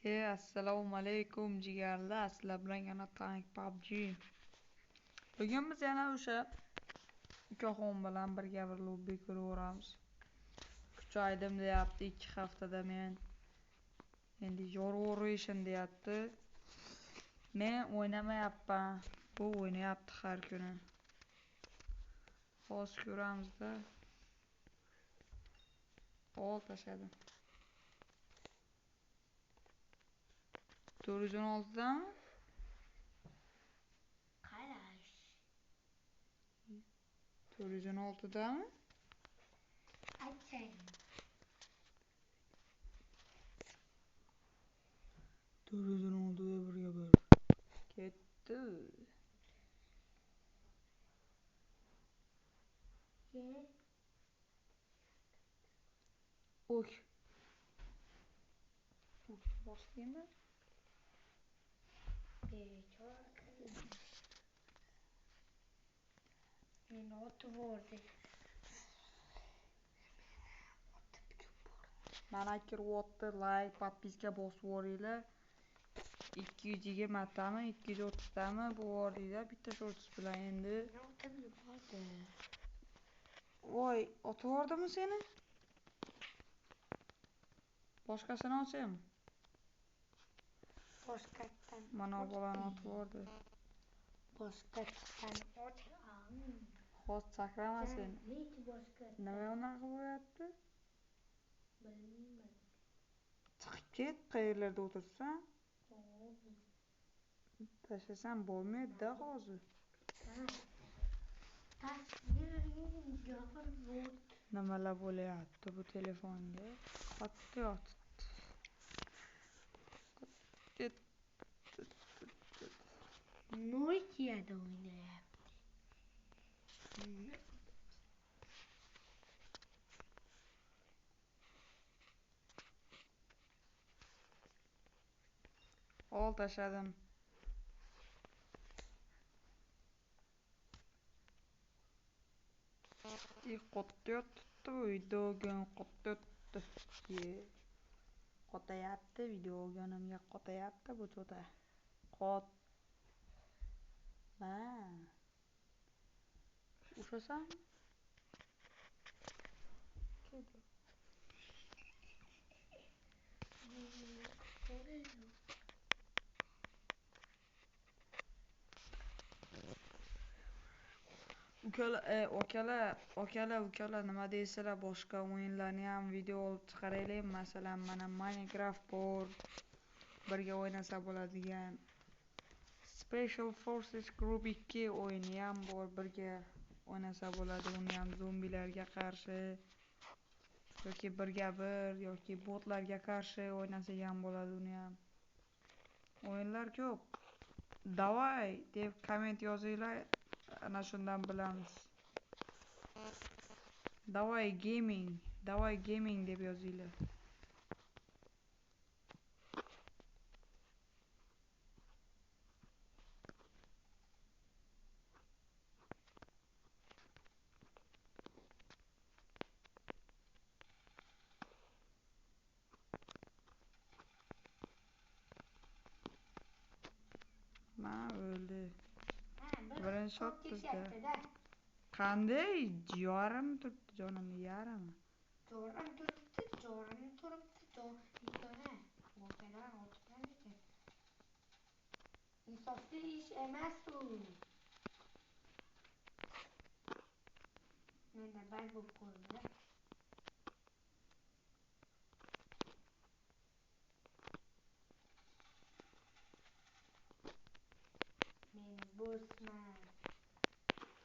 Assalomu alaykum jigarlar, sizlar bilan yana Tank PUBG. Bugun biz yana o'sha ukaxon bilan birga bir lobby ko'raveramiz. Kuchaydim deyapti 2 haftada men. Endi yorug'ishim deyapti. Men o'ynamayapman. Bu o'ynayapti har kuni. Hozir ko'ramiz-da. Ol tashladim. 416dami? Qarash. 416dami? Aytang. 416da birga bir. Ketdi. Oy. Boshlaymi? Meni otib bordi. Mana kiryapti, like, podpiska bosib yuboringlar. 220 tami, 230 tami bu bordinglar bitta shorts bilan endi. Otib yubordi. Voy, otib yubordimi seni? Boshqasini olsam? Boshqatdan. Mana bolani otib yubordi. Boshqatdan otib. Hozir sakramasin. Nechta boshqatdan? Nima unaqa bo'lyapti? Bilmayman. Chiqib ket, qayerlarda o'tirsan? Tashlasam bo'lmaydi-da hozir. Nimalar bo'lyapti bu telefonga? Qotdi yotibdi. Nokia'da o'ynayapti. Ol tashladim. Qotdi yotibdi bu videogan qotdi yotibdi. Qotayapti videoganimga qotayapti bu cho'ta. Qot. Ha. Ushasan? Ukalar nima deysizlar, boshqa o'yinlarni ham video olib chiqaraylik. Masalan, mana Minecraft bor. Birga o'ynasa bo'ladigan. Special Forces Group 2 o'yini ham bor, birga o'ynasa bo'ladi. Uni ham zombilarga qarshi yoki 1-1 yoki botlarga qarshi o'ynasak ham bo'ladi uni ham. O'yinlar ko'p. Davay deb komment yozinglar. Ana shundan bilamiz. Davay gaming deb yozinglar. Mana o'ldi. Birinchi shot bizda. Qanday? Jorim turibdi, jonim yarim. Jorim turibdi. Ikkona. Voqealar otgan ekan. Insofli ish emas u. Menda bag bo'lib qoldi. Men bosman.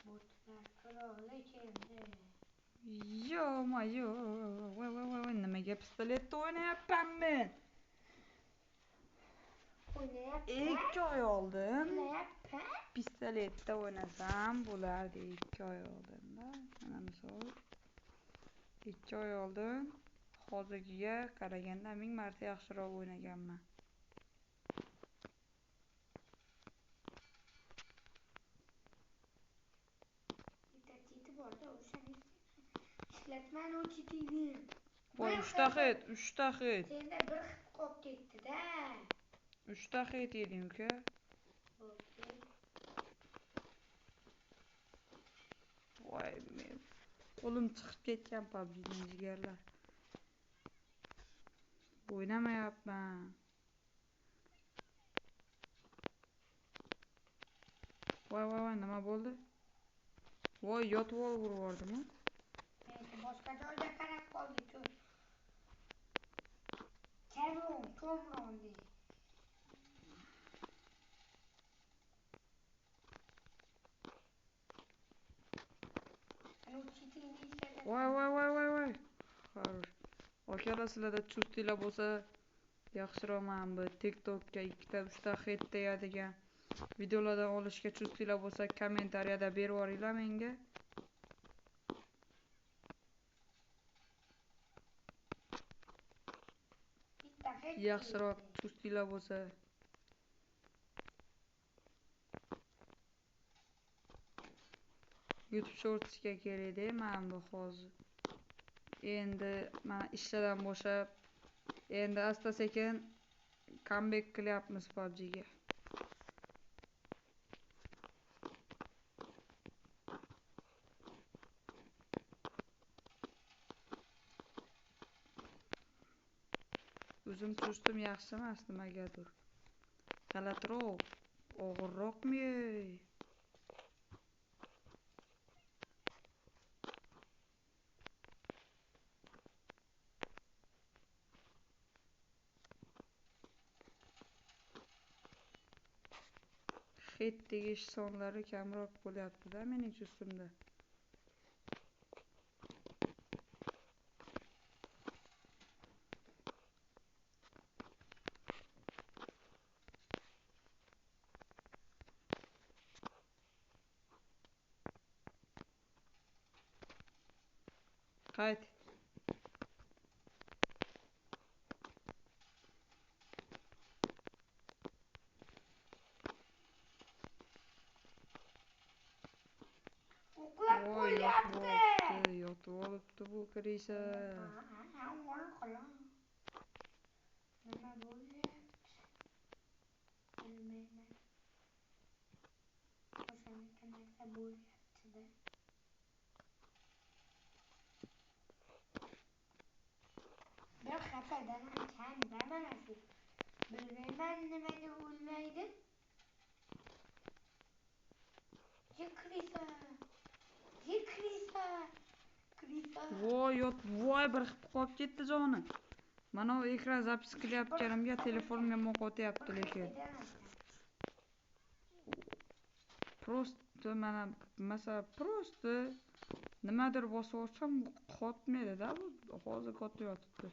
Botlar qiroli keldi. Yo-mayo. Voy, nimaga pistoletda o'ynayapman men? O'ynayapti. 2 oy oldin pistoletda o'ynasam bo'lardi 2 oy oldin-da. Mana misol 2 oy oldin hozirgiga qaraganda 1000 marta yaxshiroq o'ynaganman. Chiti borda o'shani ishlatmani u chitini. Voy 3 ta hit. Senda bir hit qolib ketdi-da. 3 daqiqa yeding uka. Bo'pti. Voy men qo'lim chiqib ketgan PUBG'dan jigarlar. O'ynamayapman. Voy nima bo'ldi? Voy yotib olib urib yubordim. Menga boshqa joyga qarab qoldi-ku. Ko'mron deydi. Voy. Xo'sh. Akalar sizlarda chustiylar bo'lsa, yaxshiroq mana bu TikTokga 2 ta 3 ta hit deyadigan videolardan olishga chustiylar bo'lsa, kommentariyada berib yuboringlar menga. Yaxshiroq chustiylar bo'lsa. YouTube Shorts'ga kerakda mana bu hozir. Endi mana ishlardan bo'shab, endi asta-sekin comeback qilyapmiz PUBG'ga. O'zim chustim yaxshi emas nimagadir. G'alatroq, og'irroqmi? Hit tegish sonlari kamroq bo'lyapti-da mening chustimda. Qayt. Uxlab qo'yapti. Yotib olibdi bu kirisa. Nima bo'lyapti? Bilmayman. O'shanaqa narsa bo'lyapti-da. Bir xafadan kanda mana shu. Bilmayman nimaga o'ylaydi. Krisa. Voy bir xip qolib ketdi joni. Mana u ekran zapis qilyapganimga telefonimga moq o'tyapti lekin. Prosta mana masala prosta nimadir bosib olsam qotmaydi-da bu. Hozir qotyapti.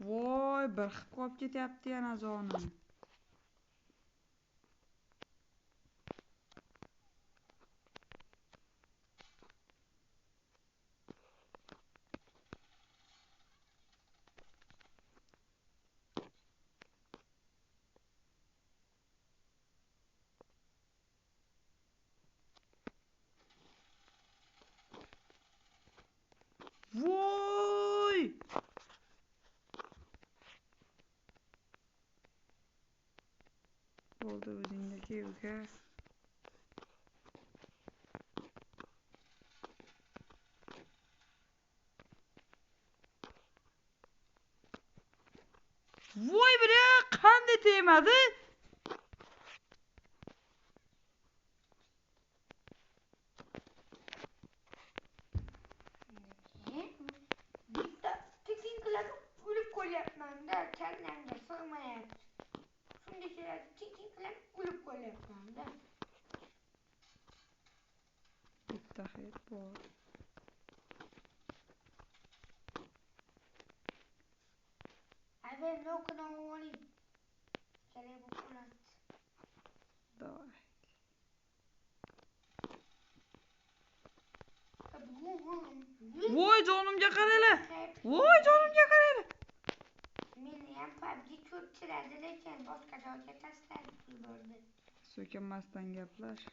Voy bir xip qolib ketyapti yana joni. Voy! Bo'ldi o'zingdagi uka. Voy bire qanday tegmadi? Bitta tekinkilar o'lib qo'yapman-da, kallamga sig'mayapti. Shunday keladi, tekinkilar o'lib qo'yapman-da. Bitta hit bor. Avval nokini oling. Kerak bo'lib qoladi. Давай. Voy jonimga qaranglar. Voy jonimga qaranglar. Meni ham PUBG cho'chiradi lekin boshqa joyga tashlab yubordi. So'kinmasdan gaplash.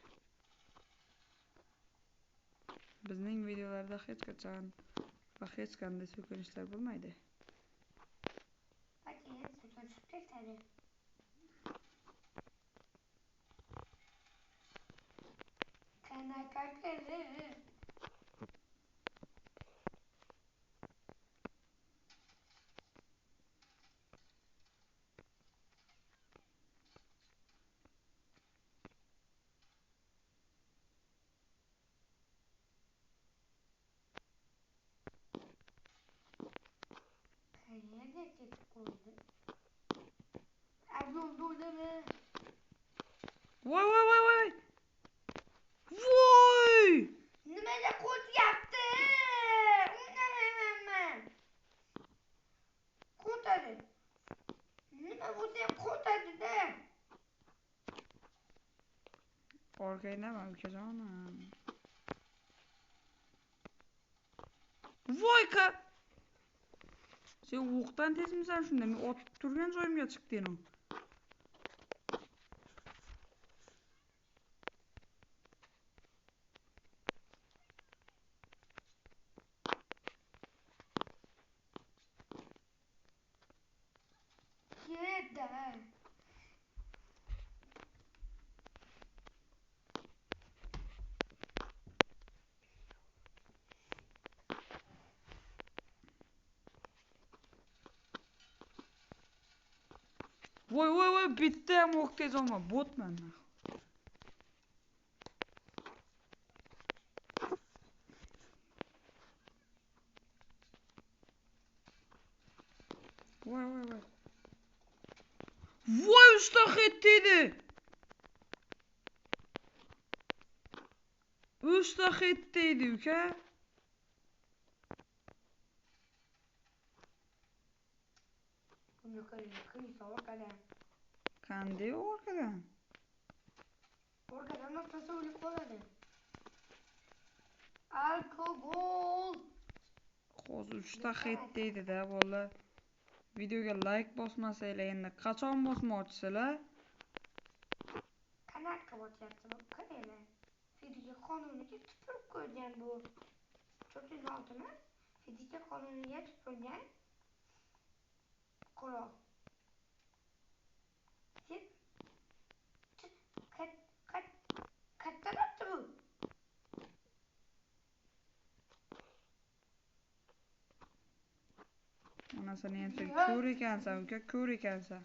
Bizning videolarda hech qachon va hech qanday so'kinishlar bo'lmaydi. Pakeyin so'kin tushib ketadi. Qanaqa qilib? Qayerga ketib qoldi? Yo'lda o'ynama. Voy voy voy voy. Voy! Nimaga qo'tyapti? O'ynamayman. Qo'tadi. Nima bo'lsa ham qo'tadi-da. Orqaydami ukajonim? Voy sen o'qdan tezmisan shunda? Men otib turgan joyimga chiqding. Ket-da. Voy voy voy, bitta ham o'q tez olma, botman. Voy voy voy. Voy, usta xetteydi. Usta xetteydi uka. Buni qilsa orqadan. Qanday orqadan? Orqadan noktasi o'lib qoladi. Alkogol. Hozir usta xetteydi-da, bola. Videoga like bosmasanglar, endi qachon bosmoqchisizlar? Qanaqa bo'lyapti bu? Qaranglar. Fizika qonuniga tupurib qo'ygan bu. 406 mi? Fizika qonuniga tupurgan qurol. Kattalabdi bu. Onasini endi ko'r ekansan uka, ko'r ekansan.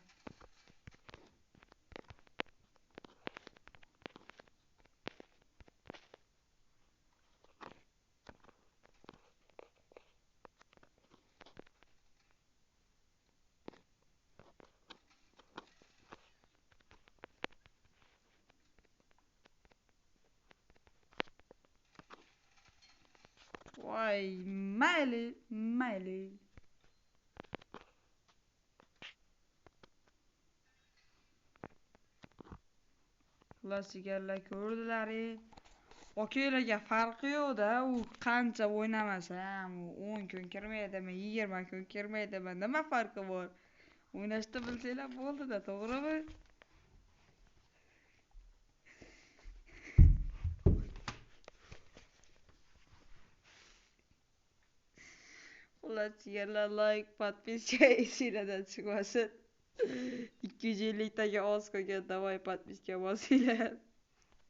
Voy, mayli. Xulosigarlar ko'rdilar. Okalarga farqi yo'q-da, u qancha o'ynamasam, 10 kun kirmaydimi, 20 kun kirmaydimi, nima farqi bor? O'ynashni bilsanglar bo'ldi-da, to'g'rimi? Xulosigarlar, like, подписка esinglardan chiqmasin. 250 taga oz qolgan, davay подписка bosinglar.